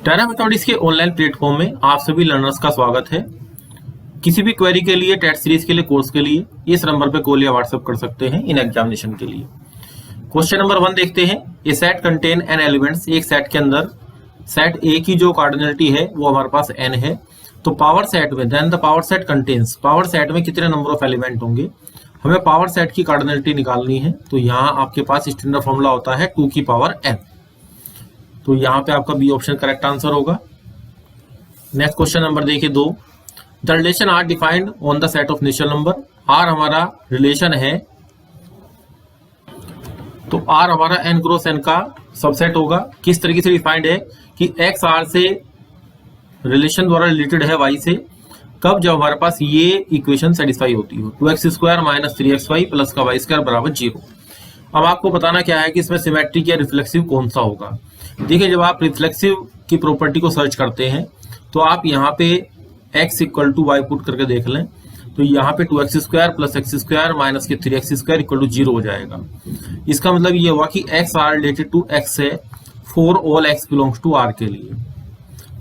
टायरा mathematics के online platform में आप सभी लर्नर्स का स्वागत है। किसी भी क्वेरी के लिए, टेट सीरीज के लिए, कोर्स के लिए इस नंबर पे कॉल या व्हाट्सएप कर सकते हैं इन एग्जामिनेशन के लिए। क्वेश्चन नंबर 1 देखते हैं। ए सेट कंटेन एन एलिमेंट्स। एक सेट के अंदर सेट ए की जो कार्डिनलिटी है वो हमारे पास एन है। तो पावर सेट में then the power set contains, power set में कितने नंबर ऑफ एलिमेंट होंगे, हमें पावर सेट की कार्डिनलिटी निकालनी है। तो यहाँ आपके पास स्टैंडर्ड फॉर्मूला होता है 2 की पावर n। तो यहाँ पे आपका बी ऑप्शन करेक्ट आंसर होगा। नेक्स्ट क्वेश्चन नंबर देखिए 2। The relation R defined on the set of natural number. R हमारा रिलेशन है, तो आर हमारा n क्रॉस n का सबसेट होगा। किस तरीके से डिफाइंड है कि x आर से रिलेशन द्वारा रिलेटेड है y से, कब, जब हमारे पास ये इक्वेशन सेटिस्फाई होती हो। 2x² माइनस 3xy प्लस का y² बराबर 0। अब आपको बताना क्या है कि इसमें सिमेट्रिक या रिफ्लेक्सिव कौन सा होगा। देखिए, जब आप रिफ्लेक्सिव की प्रॉपर्टी को सर्च करते हैं तो आप यहाँ पे x equal to y put करके देख लें, तो यहाँ पे 2x² प्लस x² माइनस के 3x² इक्वल टू 0 हो जाएगा। इसका मतलब ये हुआ कि x R related to x है for all x belongs to r के लिए।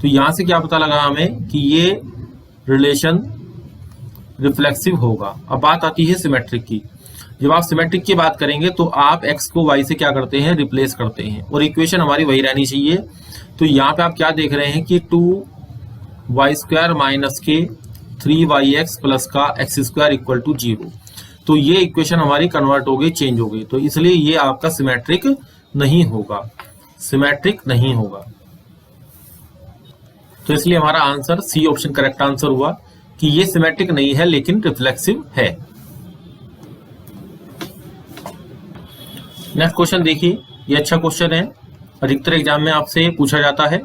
तो यहाँ से क्या पता लगा हमें कि ये रिलेशन रिफ्लेक्सिव होगा। अब बात आती है सिमेट्रिक की। जब आप सिमेट्रिक की बात करेंगे तो आप x को y से क्या करते हैं, रिप्लेस करते हैं, और इक्वेशन हमारी वही रहनी चाहिए। तो यहाँ पे आप क्या देख रहे हैं कि 2y² माइनस के 3yx प्लस का x² इक्वल टू 0। तो ये इक्वेशन हमारी कन्वर्ट हो गई, चेंज हो गई। तो इसलिए ये आपका सिमेट्रिक नहीं होगा, सिमेट्रिक नहीं होगा। तो इसलिए हमारा answer C option correct answer हुआ कि ये सिमेट्रिक नहीं है लेकिन रिफ्लेक्सिव है। नेक्स्ट क्वेश्चन देखिए, ये अच्छा क्वेश्चन है, अधिकतर एग्जाम में आपसे पूछा जाता है।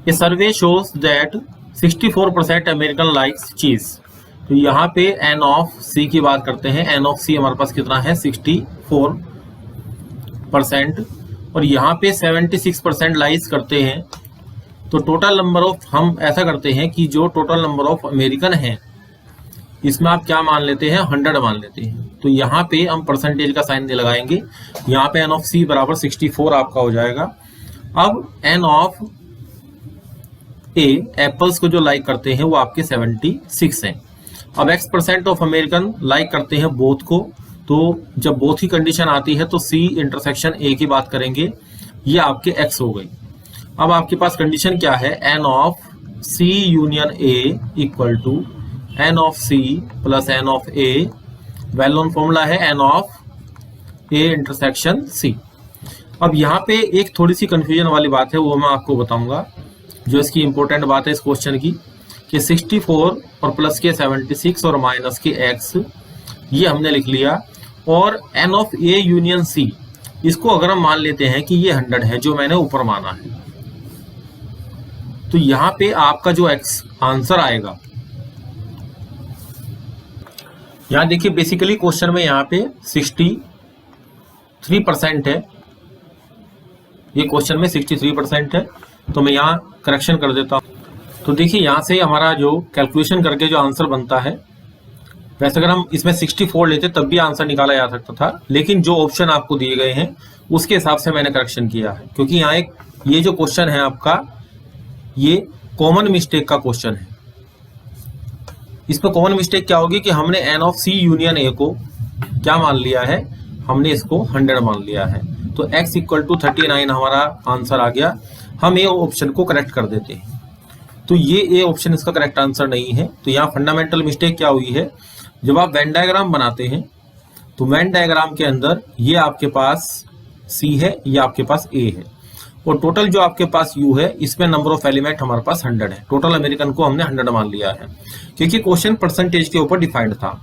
ये सर्वे शोज दैट 64% अमेरिकन लाइक्स चीज। तो यहाँ पे एन ऑफ सी की बात करते हैं। एन ऑफ सी हमारे पास कितना है, 64%, और यहाँ पे 76% लाइक्स करते हैं। तो टोटल नंबर ऑफ, हम ऐसा करते हैं कि जो टोटल नंबर ऑफ अमेरिकन हैं इसमें आप क्या मान लेते हैं, 100 मान लेते हैं। तो यहाँ पे हम परसेंटेज का साइन लगाएंगे। यहाँ पे एन ऑफ सी बराबर 64 आपका हो जाएगा। अब एन ऑफ ए, एप्पल्स को जो लाइक करते हैं वो आपके 76 हैं। अब x% ऑफ अमेरिकन लाइक करते हैं बोथ को। तो जब बोथ की कंडीशन आती है तो सी इंटरसेक्शन ए की बात करेंगे, ये आपके x हो गई। अब आपके पास कंडीशन क्या है, n of C union A equal to n of C plus n of A. Well known formula है n of A intersection C. अब यहाँ पे एक थोड़ी सी कंफ्यूजन वाली बात है, वो मैं आपको बताऊंगा, जो इसकी इंपॉर्टेंट बात है इस क्वेश्चन की, कि 64 और प्लस के 76 और माइनस के x, ये हमने लिख लिया। और n of A union C, इसको अगर हम मान लेते हैं कि ये 100 है, जो मैंने ऊपर माना है, तो यहाँ पे आपका जो x आंसर आएगा, यहाँ देखिए बेसिकली क्वेश्चन में यहाँ पे 63% है। ये क्वेश्चन में 63% है, तो मैं यहाँ करेक्शन कर देता हूँ। तो देखिए यहाँ से हमारा जो कैलकुलेशन करके जो आंसर बनता है, वैसे अगर हम इसमें 64 लेते तब भी आंसर निकाला जा सकता था, लेकिन जो ऑप्शन आपको दिए गए हैं उसके हिसाब से मैंने करेक्शन किया है। क्योंकि यहाँ एक ये जो क्वेश्चन है आपका, ये कॉमन मिस्टेक का क्वेश्चन है। इसमें कॉमन मिस्टेक क्या होगी कि हमने n of C union A को क्या मान लिया है, हमने इसको 100 मान लिया है। तो x इक्वल टू 39 हमारा आंसर आ गया। हम ए ऑप्शन को करेक्ट कर देते हैं, तो ये ए ऑप्शन इसका करेक्ट आंसर नहीं है। तो यहाँ फंडामेंटल मिस्टेक क्या हुई है, जब आप वेन डायग्राम बनाते हैं तो वेन डायग्राम के अंदर ये आपके पास सी है, ये आपके पास ए है, और टोटल जो आपके पास यू है, इसमें नंबर ऑफ एलिमेंट हमारे पास 100 है। टोटल अमेरिकन को हमने 100 मान लिया है, क्योंकि क्वेश्चन परसेंटेज के ऊपर डिफाइंड था,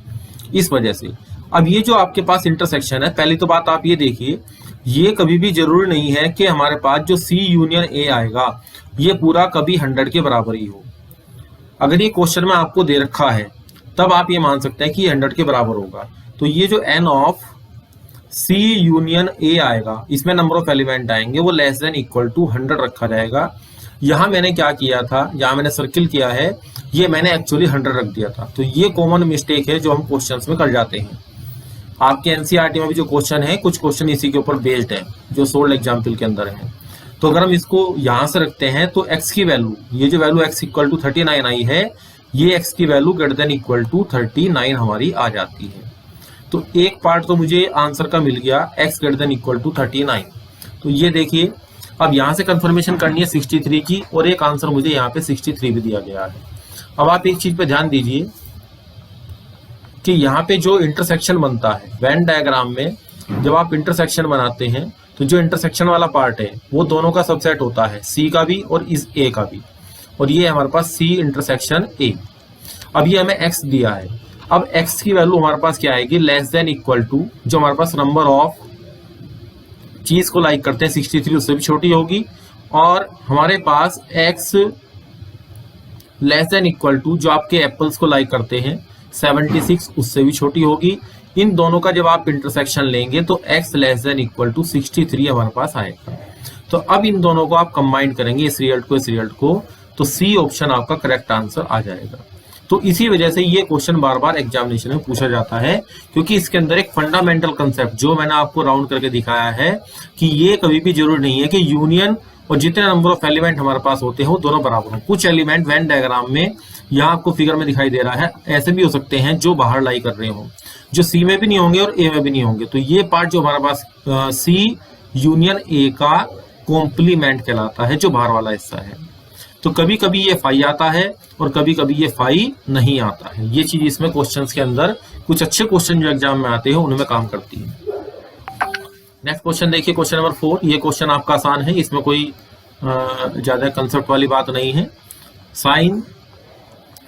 इस वजह से। अब ये जो आपके पास इंटरसेक्शन है, पहली तो बात आप ये देखिए, ये कभी भी जरूरी नहीं है कि हमारे पास जो सी यूनियन ए आएगा ये पूरा कभी 100 के बराबर ही हो। अगर ये क्वेश्चन में आपको दे रखा है तब आप ये मान सकते हैं कि 100 के बराबर होगा। तो ये जो n of C union A आएगा, इसमें नंबर ऑफ एलिमेंट आएंगे, वो लेस देन इक्वल टू 100 रखा जाएगा। यहाँ मैंने क्या किया था, यहाँ मैंने सर्किल किया है, ये मैंने एक्चुअली 100 रख दिया था। तो ये कॉमन मिस्टेक है जो हम क्वेश्चंस में कर जाते हैं। आपके एनसीईआरटी में भी जो क्वेश्चन है, कुछ क्वेश्चन इसी के ऊपर बेस्ड है, जो सोल्ड एग्जाम्पल के अंदर है। तो अगर हम इसको यहां से रखते हैं तो x की वैल्यू, ये जो वैल्यू x इक्वल टू 39 आई है, ये x की value greater than equal to 39 हमारी आ जाती है। तो एक पार्ट तो मुझे आंसर का मिल गया x greater than equal to 39। तो ये देखिए, अब यहां से कंफर्मेशन करनी है 63 की, और एक आंसर मुझे यहाँ पे 63 भी दिया गया है। अब आप एक चीज पे ध्यान दीजिए कि यहाँ पे जो इंटरसेक्शन बनता है वेन डायग्राम में, जब आप इंटरसेक्शन बनाते हैं तो जो इंटरसेक्शन वाला पार्ट है वो दोनों का सबसेट होता है, सी का भी और इस ए का भी, और ये हमारे पास सी इंटरसेक्शन ए। अब ये हमें एक्स दिया है, अब एक्स की वैल्यू हमारे पास क्या आएगी, लेस देन इक्वल टू, जो हमारे पास नंबर ऑफ चीज को लाइक करते हैं 63 उससे भी छोटी होगी, और हमारे पास x less than equal to जो आपके एप्पल्स को लाइक करते हैं 76 उससे भी छोटी होगी। इन दोनों का जब आप इंटरसेक्शन लेंगे तो x less than equal to 63 हमारे पास आएगा। तो अब इन दोनों को आप कंबाइन करेंगे, इस रिजल्ट को, तो सी ऑप्शन आपका करेक्ट आंसर आ जाएगा। तो इसी वजह से ये क्वेश्चन बार बार एग्जामिनेशन में पूछा जाता है, क्योंकि इसके अंदर एक फंडामेंटल कंसेप्ट जो मैंने आपको राउंड करके दिखाया है कि ये कभी भी जरूरी नहीं है कि यूनियन और जितने नंबर ऑफ एलिमेंट हमारे पास होते हैं वो दोनों बराबर हो। कुछ एलिमेंट वेन डायग्राम में, यहाँ आपको फिगर में दिखाई दे रहा है, ऐसे भी हो सकते हैं जो बाहर लाई कर रहे हो, जो सी में भी नहीं होंगे और ए में भी नहीं होंगे। तो ये पार्ट जो हमारे पास सी यूनियन ए का कॉम्प्लीमेंट कहलाता है, जो बाहर वाला हिस्सा है। तो कभी कभी ये फाई आता है और कभी कभी ये फाई नहीं आता है। ये चीज इसमें क्वेश्चंस के अंदर, कुछ अच्छे क्वेश्चन जो एग्जाम में आते हैं उनमें काम करती है। नेक्स्ट क्वेश्चन देखिए, क्वेश्चन नंबर 4। ये क्वेश्चन आपका आसान है, इसमें कोई ज्यादा कंसेप्ट वाली बात नहीं है। साइन,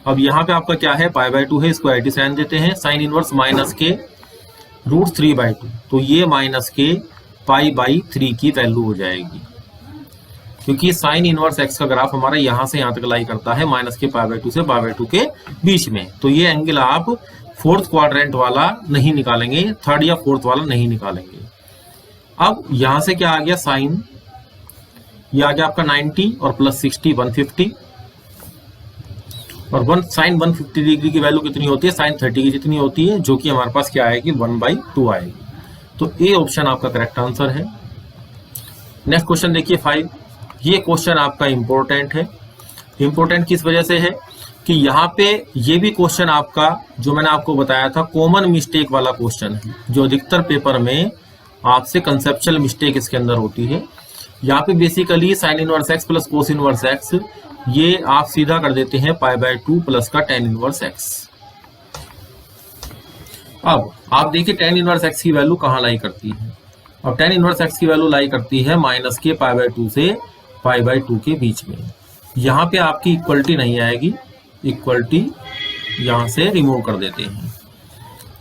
अब यहाँ पे आपका क्या है, π/2 है, इसको 87 देते हैं। साइन इनवर्स माइनस के √3/2, तो ये माइनस के π/3 की वैल्यू हो जाएगी, क्योंकि साइन इनवर्स एक्स का ग्राफ हमारा यहाँ से यहाँ तक लाई करता है माइनस के π/2 से π/2 के बीच में। तो ये एंगल आप फोर्थ क्वाड्रेंट वाला नहीं निकालेंगे, थर्ड या फोर्थ वाला नहीं निकालेंगे। अब यहां से क्या आ गया, साइन, ये आ गया आपका 90 और प्लस 60 150, और साइन 150 डिग्री की वैल्यू कितनी होती है, साइन 30 की जितनी होती है, जो कि हमारे पास क्या आएगी, 1/2 आएगी। तो ए ऑप्शन आपका करेक्ट आंसर है। नेक्स्ट क्वेश्चन देखिए 5। ये क्वेश्चन आपका इंपॉर्टेंट है। इंपॉर्टेंट किस वजह से है कि यहाँ पे ये भी क्वेश्चन आपका, जो मैंने आपको बताया था, कॉमन मिस्टेक वाला क्वेश्चन है, जो अधिकतर पेपर में आपसे कंसेप्चुअल मिस्टेक इसके अंदर होती है। यहाँ पे basically sine inverse x plus cos inverse x, ये आप सीधा कर देते हैं π/2 प्लस का tan इनवर्स एक्स। अब आप देखिए tan इनवर्स एक्स की वैल्यू कहाँ लाई करती है। अब tan इनवर्स एक्स की वैल्यू लाई करती है माइनस के π/2 से π/2 के बीच में। यहाँ पे आपकी इक्वलिटी नहीं आएगी, इक्वलिटी यहाँ से रिमूव कर देते हैं।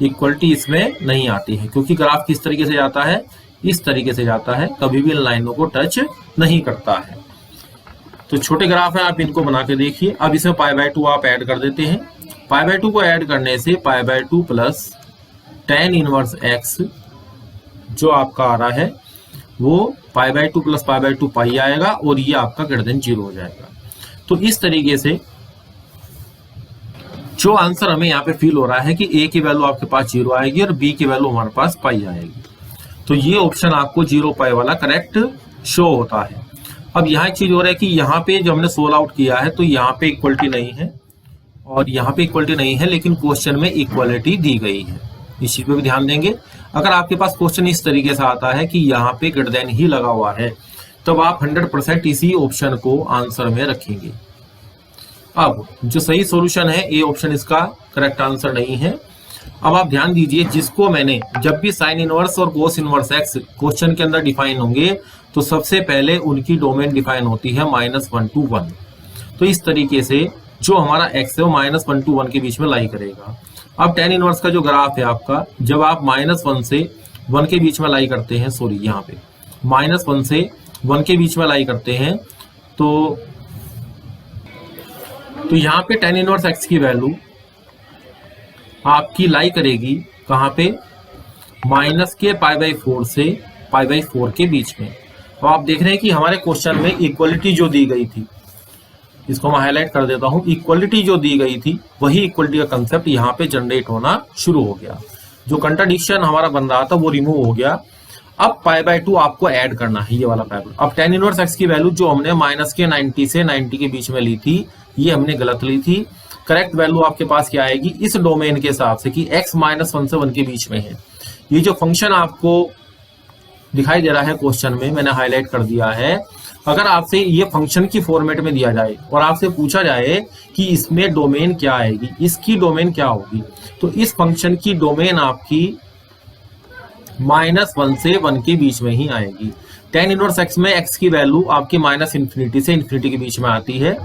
इक्वलिटी इसमें नहीं आती है, क्योंकि ग्राफ किस तरीके से जाता है, इस तरीके से जाता है, कभी भी इन लाइनों को टच नहीं करता है। तो छोटे ग्राफ है, आप इनको बना के देखिए। अब इसमें π/2 आप ऐड कर देते हैं। π/2 को ऐड करने से π/2 प्लस tan इनवर्स एक्स जो आपका आ रहा है वो π/2 प्लस π/2 पाई आएगा, और ये आपका ग्रेटर देन 0 हो जाएगा। तो इस तरीके से जो आंसर हमें यहाँ पे फील हो रहा है कि ए की वैल्यू आपके पास 0 आएगी और बी की वैल्यू हमारे पास पाई आएगी। तो ये ऑप्शन आपको 0 पाई वाला करेक्ट शो होता है। अब यहाँ एक चीज हो रहा है कि यहाँ पे जो हमने सोल्व आउट किया है तो यहाँ पे इक्वलिटी नहीं है और यहाँ पे इक्वलिटी नहीं है, लेकिन क्वेश्चन में इक्वलिटी दी गई है। इस चीज पे भी ध्यान देंगे। अगर आपके पास क्वेश्चन इस तरीके से आता है कि यहाँ पे ग्रेटर देन ही लगा हुआ है, तब आप 100% इसी ऑप्शन को आंसर में रखेंगे। अब जो सही सॉल्यूशन है, ए ऑप्शन इसका करेक्ट आंसर नहीं है। अब आप ध्यान दीजिए, जिसको मैंने, जब भी साइन इनवर्स और कोस इनवर्स एक्स क्वेश्चन के अंदर डिफाइन होंगे तो सबसे पहले उनकी डोमेन डिफाइन होती है -1 to 1। तो इस तरीके से जो हमारा एक्स है वो -1 to 1 के बीच में लाई करेगा। अब tan इनवर्स का जो ग्राफ है आपका, जब आप -1 से 1 के बीच में लाई करते हैं, सॉरी यहाँ पे -1 से 1 के बीच में लाई करते हैं, तो यहाँ पे tan इनवर्स एक्स की वैल्यू आपकी लाई करेगी कहाँ पे, माइनस के π/4 से π/4 के बीच में। तो आप देख रहे हैं कि हमारे क्वेश्चन में इक्वलिटी जो दी गई थी, इसको मैं हाईलाइट कर देता हूं, इक्वलिटी जो दी गई थी वही इक्वलिटी का कंसेप्ट यहाँ पे जनरेट होना शुरू हो गया। जो कंट्राडिक्शन हमारा बन रहा था वो रिमूव हो गया। अब पाई बाय 2 आपको ऐड करना है, ये वाला पाई बाय। अब tan इनवर्स x की वैल्यू जो हमने माइनस के 90 से 90 के बीच में ली थी, ये हमने गलत ली थी। करेक्ट वैल्यू आपके पास क्या आएगी इस डोमेन के हिसाब से कि x माइनस 1 से 1 के बीच में है। ये जो फंक्शन आपको दिखाई दे रहा है क्वेश्चन में, मैंने हाईलाइट कर दिया है। अगर आपसे ये फंक्शन की फॉर्मेट में दिया जाए और आपसे पूछा जाए कि इसमें डोमेन क्या आएगी, इसकी डोमेन क्या होगी, तो इस फंक्शन की डोमेन आपकी -1 से 1 के बीच में ही आएगी। tan इनवर्स x में x की वैल्यू आपकी -∞ से ∞ के बीच में आती है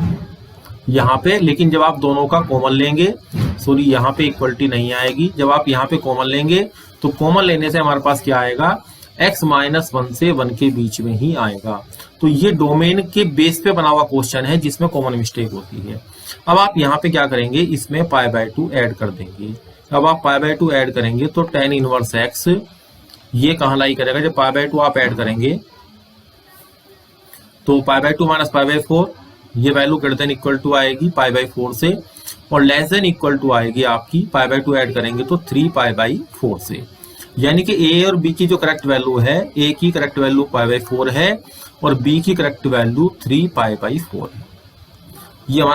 यहाँ पे, लेकिन जब आप दोनों का कॉमन लेंगे, सॉरी यहाँ पे इक्वलिटी नहीं आएगी, जब आप यहाँ पे कॉमन लेंगे तो कॉमन लेने से हमारे पास क्या आएगा x -1 से 1 के बीच में ही आएगा। तो ये डोमेन के बेस पे बना हुआ क्वेश्चन है जिसमें कॉमन मिस्टेक होती है। अब आप यहाँ पे क्या करेंगे, इसमें पाई बाय 2 ऐड कर देंगे। अब आप पाई बाय 2 ऐड करेंगे तो tan इनवर्स x ये कहाँ लाई करेगा, जब पाई बाय 2 आप ऐड करेंगे तो pi by 2 minus pi by 4, ये value greater than equal to आएगी पाई बाय 4 से, और लेस देन इक्वल टू आएगी आपकी पाई बाय 2 ऐड करेंगे तो 3 पाई बाय 4 से। यानी कि a और b की जो करेक्ट वैल्यू है, a की करेक्ट वैल्यू पाई बाय 4 है और b की करेक्ट वैल्यू 3 पाई बाय 4 है। ये